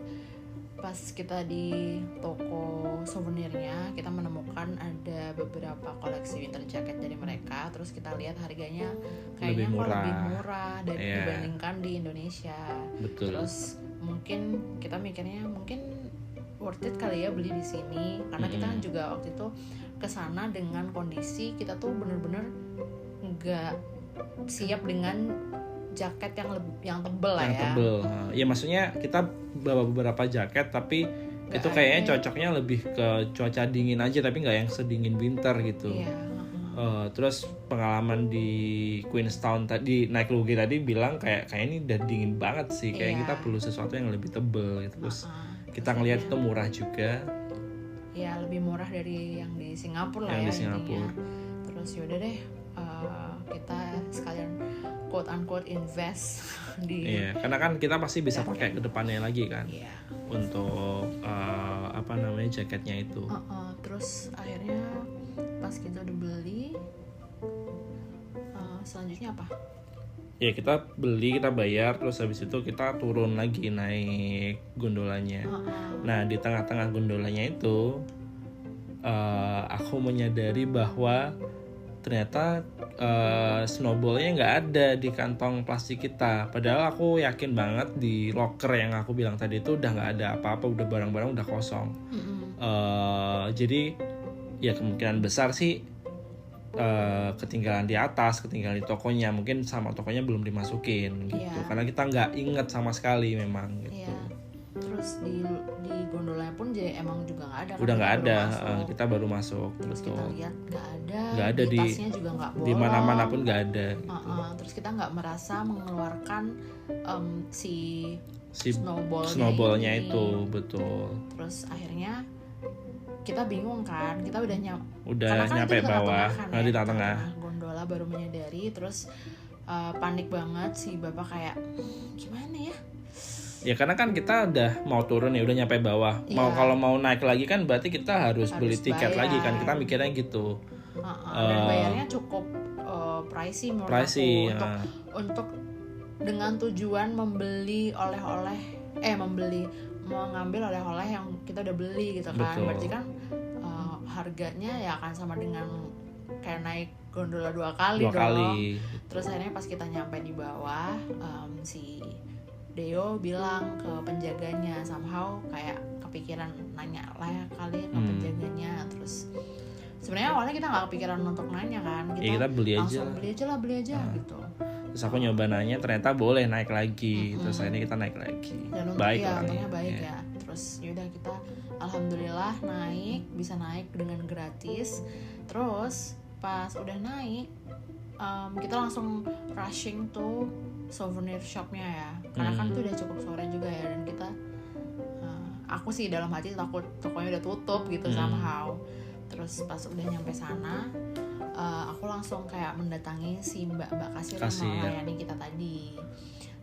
Pas kita di toko souvenirnya kita menemukan ada beberapa koleksi winter jacket dari mereka, terus kita lihat harganya kayaknya lebih murah dibandingkan di Indonesia. Betul. Terus mungkin kita mikirnya mungkin worth it kali ya beli di sini, karena kita kan juga waktu itu kesana dengan kondisi kita tuh bener-bener nggak siap dengan jaket yang tebel lah ya. Tebel. Ya maksudnya kita bawa beberapa jaket tapi gak itu kayaknya cocoknya lebih ke cuaca dingin aja, tapi nggak yang sedingin winter gitu. Terus pengalaman di Queenstown tadi naik Luge tadi bilang kayak ini udah dingin banget sih, kayak kita perlu sesuatu yang lebih tebel gitu. Terus kita ngelihat itu murah juga. Ya lebih murah dari yang di Singapura lah ya. Terus yaudah deh kita sekalian quote unquote invest di. Iya, karena kan kita pasti bisa pakai ke depannya lagi kan. Untuk jaketnya itu. Terus akhirnya pas kita udah beli, selanjutnya apa? Ya kita beli, kita bayar, terus habis itu kita turun lagi naik gondolanya. Nah di tengah-tengah gondolanya itu aku menyadari bahwa ternyata snowballnya nggak ada di kantong plastik kita. Padahal aku yakin banget di locker yang aku bilang tadi itu udah nggak ada apa-apa, udah barang-barang udah kosong. Jadi ya kemungkinan besar sih ketinggalan di atas, ketinggalan di tokonya, mungkin sama tokonya belum dimasukin gitu. Karena kita nggak inget sama sekali memang gitu. Terus di gondolanya pun emang juga nggak ada. Udah nggak ada, kita baru masuk. Terus betul. Kita lihat nggak ada di tasnya juga nggak bolong. Di mana-mana pun nggak ada. Terus kita nggak merasa mengeluarkan si snowballnya itu, betul. Terus akhirnya kita bingung kan, kita udah nyampe bawah, di tengah gondola baru menyadari, terus panik banget si bapak kayak gimana ya? Ya karena kan kita udah mau turun ya, udah nyampe bawah. Kalau mau naik lagi kan berarti kita harus beli tiket lagi kan, kita mikirnya gitu. Dan bayarnya cukup pricey menurut aku untuk dengan tujuan mengambil oleh-oleh yang kita udah beli gitu kan. Betul. Berarti kan harganya ya akan sama dengan kayak naik gondola dua kali. Terus akhirnya pas kita nyampe di bawah, si Deo bilang ke penjaganya, somehow kayak kepikiran nanya lah ya kali ke penjaganya. Terus sebenarnya awalnya kita nggak kepikiran untuk nanya kan, kita beli aja gitu. Terus aku nyoba nanya, ternyata boleh naik lagi. Terus akhirnya kita naik lagi. Dan untungnya baik ya. Terus yaudah kita alhamdulillah bisa naik dengan gratis. Terus pas udah naik kita langsung rushing to souvenir shopnya ya, karena kan itu udah cukup sore juga ya, dan kita aku sih dalam hati takut tokonya udah tutup gitu somehow. Terus pas udah nyampe sana, aku langsung kayak mendatangi si mbak kasir yang melayani kita tadi.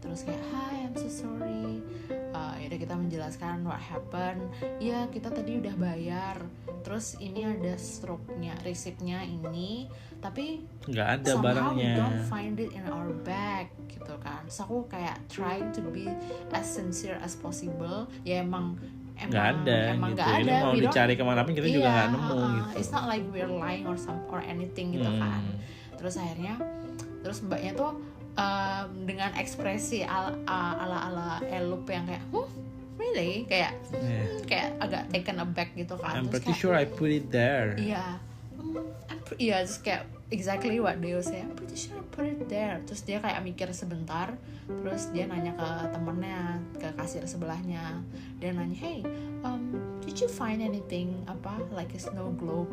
Terus kayak, hi, I'm so sorry. Yaudah kita menjelaskan what happened. Ya kita tadi udah bayar. Terus ini ada stroke-nya, resipnya ini, tapi nggak ada somehow barangnya. we don't find it in our bag gitu kan. So aku kayak trying to be as sincere as possible. Ya emang nggak ada emang gitu. Gak ada. Ini mau dicari kemana pun kita juga nggak nemu gitu. It's not like we're lying or anything gitu kan. Terus akhirnya mbaknya tuh dengan ekspresi ala Elup yang kayak really kayak kayak agak taken aback gitu kan. I'm terus pretty kayak, sure I put it there. Iya, terus kayak exactly what Deo say. I'm pretty sure I put it there. Terus dia kayak mikir sebentar, terus dia nanya ke temennya, ke kasir sebelahnya. Dia nanya, hey, did you find anything like a snow globe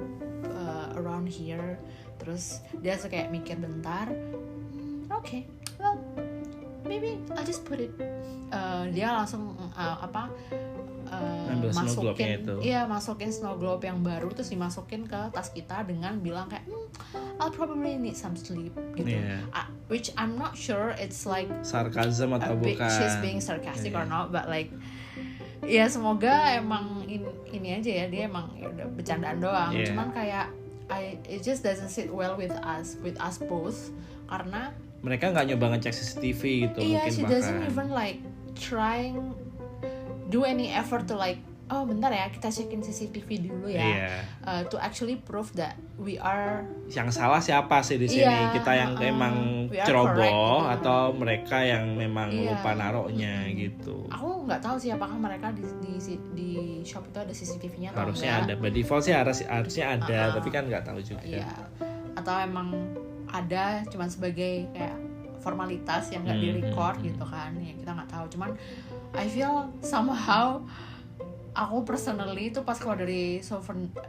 around here? Terus dia kayak mikir bentar. Okay, well, maybe I'll just put it. Dia langsung masukin snow globe yang baru, terus dimasukin ke tas kita dengan bilang kayak I'll probably need some sleep gitu. Which I'm not sure it's like sarcasm atau bukan. She's being sarcastic or not, but like ya semoga emang ini aja ya, dia emang udah bercandaan doang. Cuman kayak it just doesn't sit well with us both, karena mereka nggak nyoba ngecek CCTV gitu. Mungkin she doesn't even like trying do any effort to like bentar ya kita cekin CCTV dulu ya, to actually prove that we are yang salah siapa sih di sini, kita yang emang ceroboh gitu, atau mereka yang memang lupa naruhnya gitu. Aku nggak tahu sih apakah mereka di shop itu ada CCTV-nya atau harusnya enggak. Ada by default sih harusnya ada, tapi kan nggak tahu juga. Atau emang ada cuman sebagai kayak formalitas yang nggak di-record gitu kan, ya kita nggak tahu. Cuman I feel somehow aku personally tuh pas keluar dari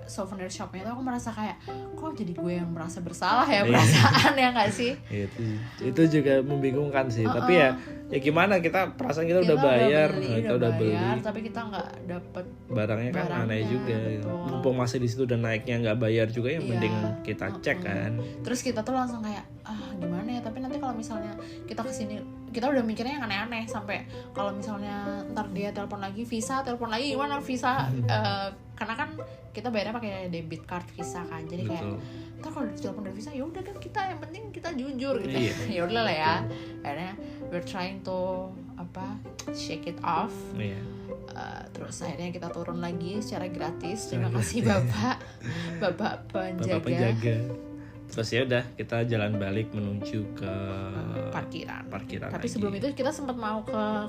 souvenir shopnya itu aku merasa kayak kok jadi gue yang merasa bersalah ya, perasaan ya nggak sih? Itu juga membingungkan sih. Tapi ya gimana, kita perasaan kita udah bayar, udah beli, tapi kita nggak dapet barangnya kan aneh juga. Mumpung masih di situ dan naiknya nggak bayar juga, ya mending kita cek kan. Terus kita tuh langsung kayak gimana ya, tapi nanti kalau misalnya kita kesini, kita udah mikirnya yang aneh-aneh, sampai kalau misalnya ntar dia telepon lagi Visa, gimana Visa, karena kan kita bayarnya pakai debit card Visa kan, jadi kayak ntar kalau ditelepon dari Visa ya udah kan kita yang penting kita jujur gitu. Ya udah lah ya, akhirnya we're trying to shake it off. Terus akhirnya kita turun lagi secara gratis. Terima kasih bapak penjaga. Terus ya udah kita jalan balik menuju ke parkiran. Tapi lagi. Sebelum itu kita sempat mau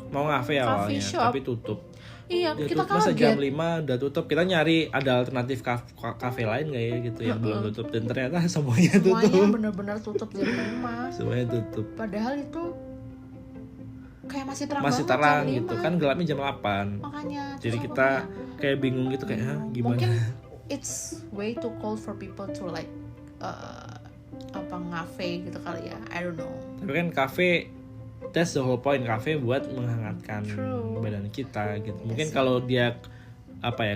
ngafe awalnya, tapi tutup. Iya, kita masa jam 5 udah tutup. Kita nyari ada alternatif kafe lain gak ya gitu yang belum tutup, dan ternyata semuanya tutup. Semuanya benar-benar tutup jam 5. Semuanya tutup. Padahal itu kayak masih terang gitu kan, gelapnya jam 8. Makanya. Jadi kita kayak bingung gitu kayak gimana? Mungkin it's way too cold for people to like ngafe gitu kali ya, I don't know. Tapi kan kafe, that's the whole point, kafe buat menghangatkan badan kita gitu. Mungkin kalau dia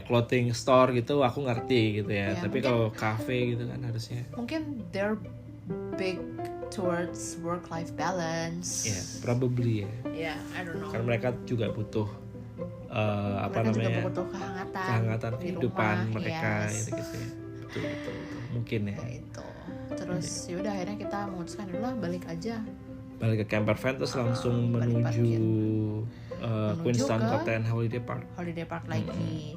clothing store gitu aku ngerti gitu ya, tapi kalau kafe gitu kan harusnya mungkin they're big towards work-life balance. Probably ya. I don't know. Karena mereka juga butuh juga butuh kehangatan kehidupan mereka gitu ya. Betul. Mungkin ya. Itu. Terus yaudah akhirnya kita memutuskan balik ke camper van, terus langsung menuju Queenstown Cotton Holiday Park lagi.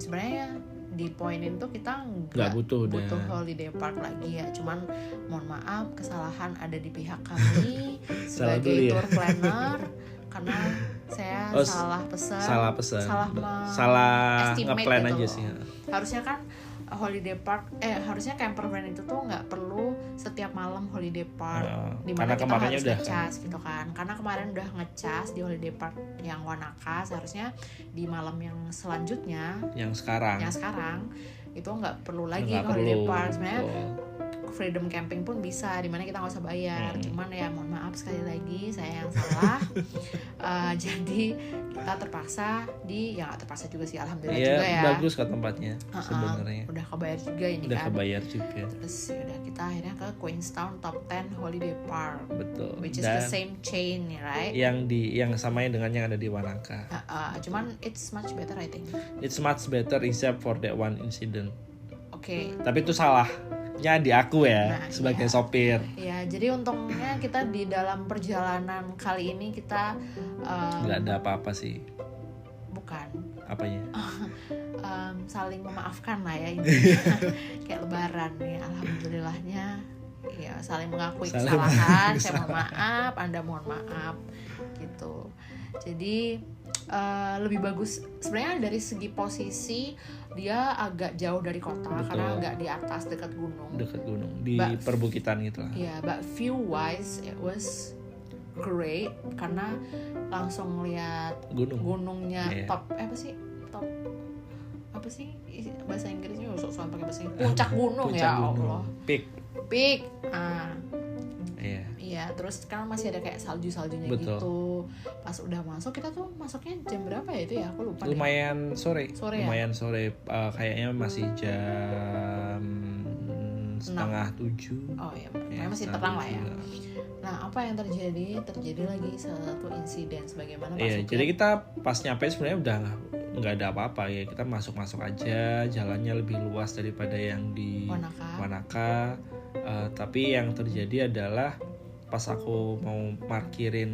Sebenarnya di poinin tuh kita nggak butuh holiday park lagi ya, cuman mohon maaf kesalahan ada di pihak kami sebagai tour planner, karena saya salah nge-plan gitu aja sih. Harusnya kan holiday park harusnya camper van itu tuh nggak perlu setiap malam holiday park, dimana kita harus ngecas gitu kan, karena kemarin udah ngecas di holiday park yang Wanaka, seharusnya di malam yang selanjutnya yang sekarang itu nggak perlu lagi holiday park. Sebenarnya freedom camping pun bisa, dimana kita nggak usah bayar. Cuman ya mohon maaf sekali lagi saya yang salah. Jadi kita terpaksa ya nggak terpaksa juga sih, alhamdulillah juga ya. Bagus kok tempatnya sebenarnya. Udah kebayar juga ini udah kan. kebayar juga. Terus udah kita akhirnya ke Queenstown Top 10 Holiday Park. Betul. Which is the same chain, right? Yang samanya dengan yang ada di Wanaka. Cuman it's much better I think. It's much better except for that one incident. Oke. Tapi itu salahnya di aku ya, sebagai sopir. Ya, jadi untungnya kita di dalam perjalanan kali ini kita nggak ada apa-apa sih. Bukan. Apanya? Saling memaafkan lah ya ini. Kayak lebaran ya, alhamdulillahnya. Ya, saling mengakui kesalahan. Saya mohon maaf, Anda mohon maaf, gitu. Jadi lebih bagus sebenarnya dari segi posisi dia agak jauh dari kota. Betul. Karena agak di atas dekat gunung di perbukitan gitu lah. Yeah, but view wise it was great karena langsung ngeliat gunungnya. Top apa sih bahasa Inggrisnya, soal pakai bahasa Inggris, puncak gunung. Allah, peak. Iya, terus kan masih ada kayak salju-saljunya. Betul. Gitu. Pas udah masuk, kita tuh masuknya jam berapa ya itu ya? Aku lupa. Lumayan deh. Sore. Lumayan sore. Kayaknya masih jam 6:30. Oh iya, masih terang lah ya. Nah, apa yang terjadi? Terjadi lagi satu insiden sebagaimana masuknya. Iya, jadi kita pas nyampe sebenarnya udah nggak ada apa-apa ya. Kita masuk aja, jalannya lebih luas daripada yang di Wanaka. Tapi yang terjadi adalah pas aku mau parkirin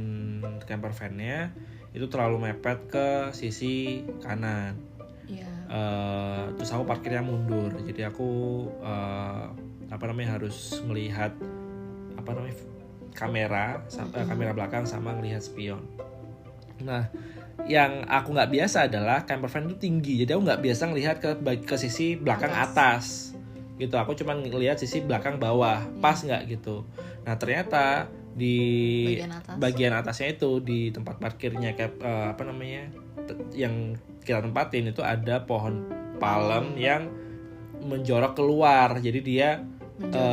camper van-nya itu terlalu mepet ke sisi kanan. Terus aku parkirnya mundur, jadi aku harus melihat kamera belakang sama ngelihat spion. Nah, yang aku nggak biasa adalah camper van itu tinggi, jadi aku nggak biasa ngelihat ke sisi belakang atas gitu. Aku cuma ngelihat sisi belakang bawah, pas nggak gitu. Nah, ternyata di bagian atasnya itu di tempat parkirnya yang kita tempatin itu ada pohon palem yang menjorok keluar, jadi dia ke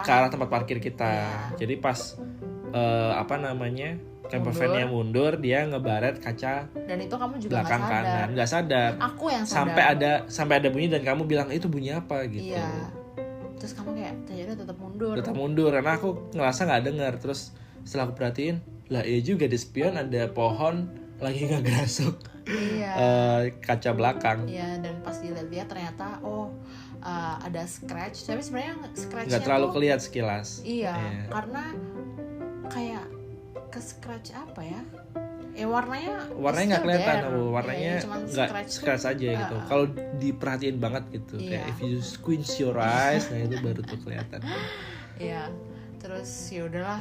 arah tempat parkir kita. Jadi pas camper van-nya mundur, dia ngebaret kaca. Dan itu kamu juga belakang kanan, nggak sadar. Aku yang sadar. Sampai ada bunyi dan kamu bilang itu bunyi apa gitu. Iya. Terus kamu kayak ternyata tetap mundur karena aku ngerasa nggak dengar. Terus setelah aku perhatiin, lah iya juga di spion ada pohon lagi ngegrasuk kaca belakang. Iya, dan pas dilihat ternyata ada scratch. Tapi sebenarnya scratchnya nggak terlalu kelihatan sekilas. Iya, karena kayak ke scratch apa ya? Warnanya nggak kelihatan, warnanya nggak scratch aja gitu. Kalau diperhatiin banget gitu, kayak if you squint your eyes, nah itu baru tuh kelihatan. Iya, terus ya udahlah,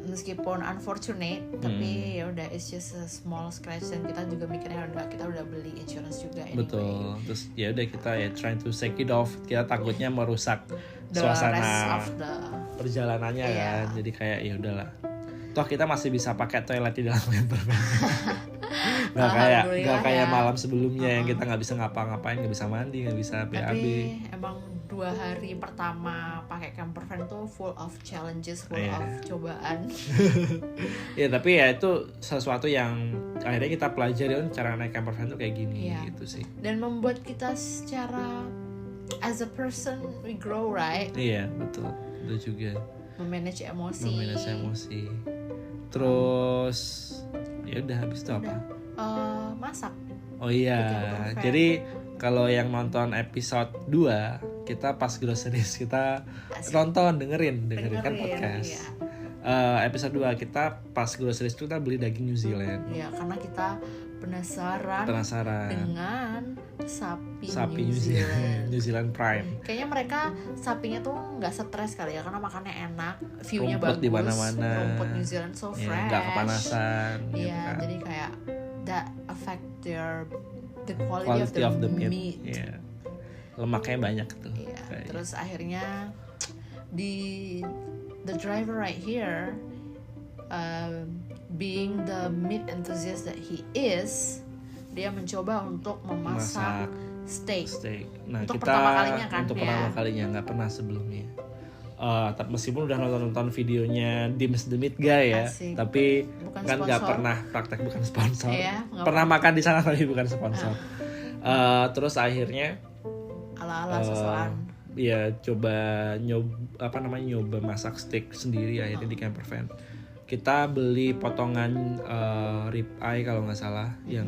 meskipun unfortunate, tapi ya udah it's just a small scratch dan kita juga mikirnya kita udah beli insurance juga. Anyway. Betul, terus ya udah kita trying to shake it off. Kita takutnya merusak suasana perjalanannya kan, jadi kayak ya udahlah. Toh kita masih bisa pakai toilet di dalam camper van. Gak kayak malam sebelumnya yang kita nggak bisa ngapa-ngapain, nggak bisa mandi, nggak bisa BAB. Tapi emang 2 hari pertama pakai camper van tuh full of challenges, full of cobaan. Ya tapi ya itu sesuatu yang akhirnya kita pelajari cara naik camper van tuh kayak gini gitu sih. Dan membuat kita secara as a person we grow, right? Iya betul, itu juga. Memanage emosi. Terus ya udah habis itu apa? Masak. Oh iya. Jadi kalau yang nonton episode 2, kita pas groceries kita dengerin kan podcast. Iya. Episode 2 kita pas groceries itu kita beli daging New Zealand. Iya, karena kita penasaran dengan sapi New Zealand Prime. Kayaknya mereka sapinya tuh nggak stres kali ya, karena makannya enak, view-nya bagus, di mana-mana, rumput New Zealand so fresh, nggak kepanasan. Iya, kan. Jadi kayak that affect the quality of the meat. Yeah. Lemaknya banyak tuh. Iya. Terus akhirnya the driver right here, being the meat enthusiast that he is, dia mencoba untuk memasak steak. Nah, untuk kita pertama kalinya kan, untuk ya. pertama kalinya, nggak pernah sebelumnya. Tapi meskipun udah nonton videonya Dims the Meat Guy ya, Asik. tapi Bukan kan nggak sponsor. pernah praktek, bukan sponsor. Iya, nggak pernah makan di sana tapi bukan sponsor. Terus akhirnya ala-ala sosokan. Ya coba nyoba masak steak sendiri akhirnya di camper van. Kita beli potongan rib eye kalau nggak salah, yang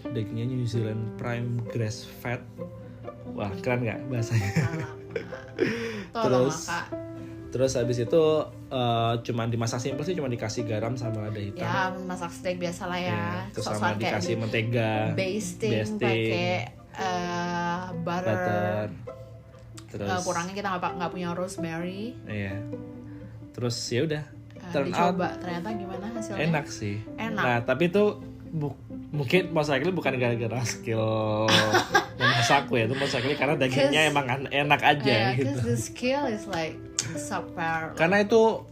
dagingnya New Zealand Prime Grass Fed. Wah, keren nggak bahasanya? Terus habis itu cuma dimasak simpel sih, cuma dikasih garam sama lada hitam. Ya, masak steak biasa lah ya. Terus sama dikasih mentega, basting pakai butter. Terus kurangnya kita nggak punya rosemary. Iya. Terus ya udah. Dicoba, ternyata gimana hasilnya? Enak sih. Enak. Nah, tapi itu mungkin most likely bukan gara-gara skill memasakku ya, itu most likely karena dagingnya emang enak aja gitu. Because the skill is like super. Karena itu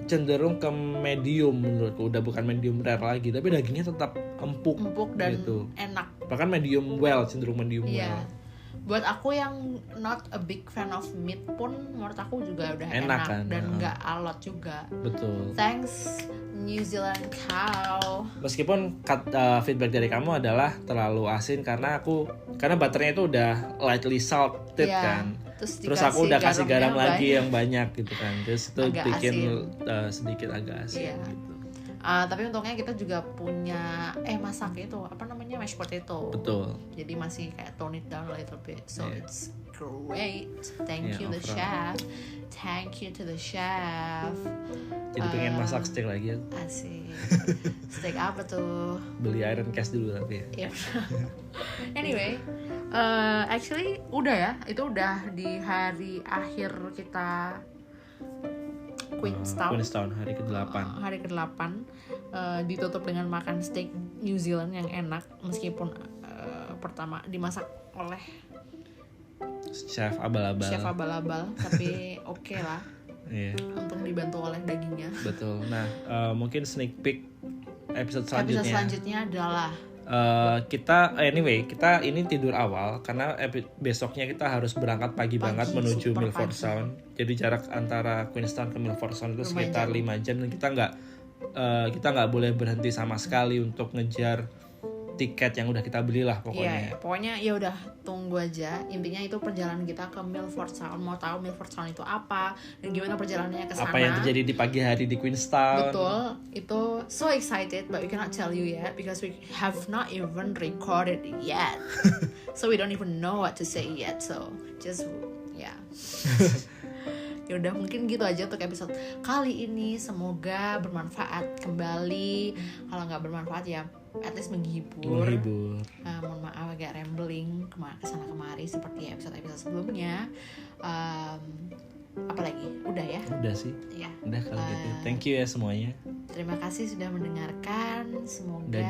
cenderung ke medium menurutku, udah bukan medium rare lagi, tapi dagingnya tetap empuk dan gitu. Enak. Bahkan medium well, cenderung medium well. Buat aku yang not a big fan of meat pun menurut aku juga udah enak kan? Dan nggak alot juga. Betul. Thanks New Zealand cow. Meskipun feedback dari kamu adalah terlalu asin karena butternya itu udah lightly salted kan. Terus aku udah kasih garam lagi yang banyak gitu kan. Terus itu agak bikin sedikit agak asin gitu. Tapi untungnya kita juga punya masak itu mashed potato. Betul. Jadi masih kayak tone it down a little bit, so it's great. Thank you the chef. Thank you to the chef. Jadi pengen masak steak lagi ya. Asik. Steak apa tuh? Beli iron cast dulu tapi ya. Anyway, actually udah ya, itu udah di hari akhir kita Queenstown hari ke-8. Hari ke-8 ditutup dengan makan steak New Zealand yang enak, meskipun pertama dimasak oleh chef abal-abal tapi oke lah. Iya. Untung dibantu oleh dagingnya. Betul. Nah, mungkin sneak peek episode selanjutnya adalah kita ini tidur awal karena besoknya kita harus berangkat pagi banget menuju Milford Sound. Jadi jarak antara Queenstown ke Milford Sound itu sekitar 5 jam, dan kita nggak boleh berhenti sama sekali untuk ngejar tiket yang udah kita beli lah pokoknya. Iya, pokoknya ya udah tunggu aja. Intinya itu perjalanan kita ke Milford Sound. Mau tahu Milford Sound itu apa dan gimana perjalanannya ke sana. Apa yang terjadi di pagi hari di Queenstown. Betul. Itu so excited but we cannot tell you yet because we have not even recorded it yet. So we don't even know what to say yet. So just ya udah, mungkin gitu aja untuk episode kali ini. Semoga bermanfaat kembali. Kalau nggak bermanfaat ya at least menghibur. Mohon maaf agak rambling kesana kemari seperti episode-episode sebelumnya. Apalagi udah ya? Udah sih. Ya. Udah kalau gitu. Thank you ya semuanya. Terima kasih sudah mendengarkan. Semoga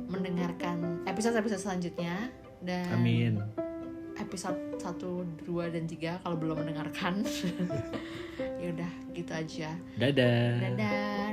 mendengarkan episode-episode selanjutnya. Dan amin. Episode 1, 2, dan 3 kalau belum mendengarkan. Ya udah gitu aja. Dadah.